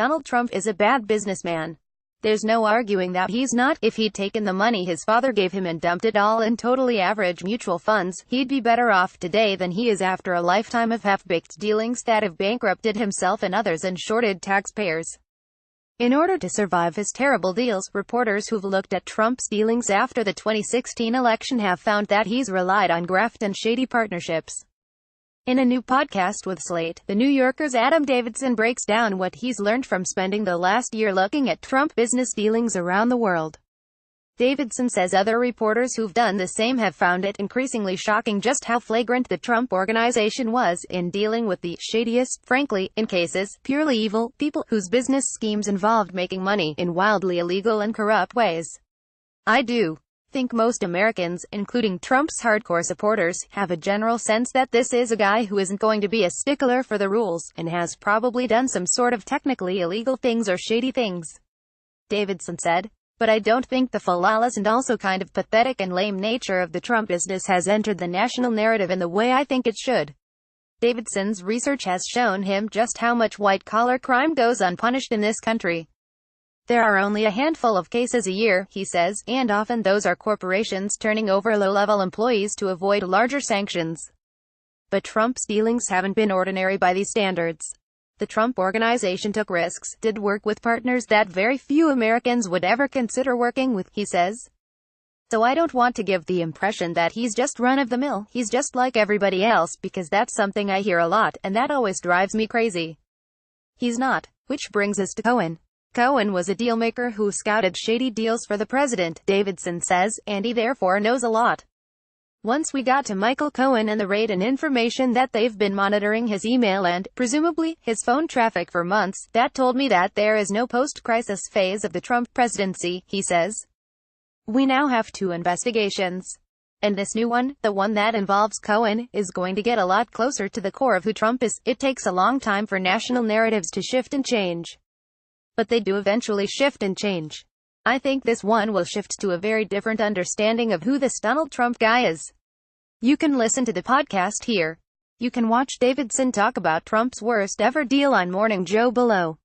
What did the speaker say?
Donald Trump is a bad businessman. There's no arguing that he's not. If he'd taken the money his father gave him and dumped it all in totally average mutual funds, he'd be better off today than he is after a lifetime of half-baked dealings that have bankrupted himself and others and shorted taxpayers. In order to survive his terrible deals, reporters who've looked at Trump's dealings after the 2016 election have found that he's relied on graft and shady partnerships. In a new podcast with Slate, The New Yorker's Adam Davidson breaks down what he's learned from spending the last year looking at Trump business dealings around the world. Davidson says other reporters who've done the same have found it increasingly shocking just how flagrant the Trump organization was in dealing with the shadiest, frankly, in cases, purely evil, people whose business schemes involved making money in wildly illegal and corrupt ways. I do think most Americans, including Trump's hardcore supporters, have a general sense that this is a guy who isn't going to be a stickler for the rules, and has probably done some sort of technically illegal things or shady things. Davidson said. But I don't think the flawless and also kind of pathetic and lame nature of the Trump business has entered the national narrative in the way I think it should. Davidson's research has shown him just how much white-collar crime goes unpunished in this country. There are only a handful of cases a year, he says, and often those are corporations turning over low-level employees to avoid larger sanctions. But Trump's dealings haven't been ordinary by these standards. The Trump organization took risks, did work with partners that very few Americans would ever consider working with, he says. So I don't want to give the impression that he's just run-of-the-mill, he's just like everybody else, because that's something I hear a lot, and that always drives me crazy. He's not. Which brings us to Cohen. Cohen was a dealmaker who scouted shady deals for the president, Davidson says, and he therefore knows a lot. Once we got to Michael Cohen and the raid and information that they've been monitoring his email and, presumably, his phone traffic for months, that told me that there is no post-crisis phase of the Trump presidency, he says. We now have 2 investigations. And this new one, the one that involves Cohen, is going to get a lot closer to the core of who Trump is. It takes a long time for national narratives to shift and change. But they do eventually shift and change. I think this one will shift to a very different understanding of who this Donald Trump guy is. You can listen to the podcast here. You can watch Davidson talk about Trump's worst ever deal on Morning Joe below.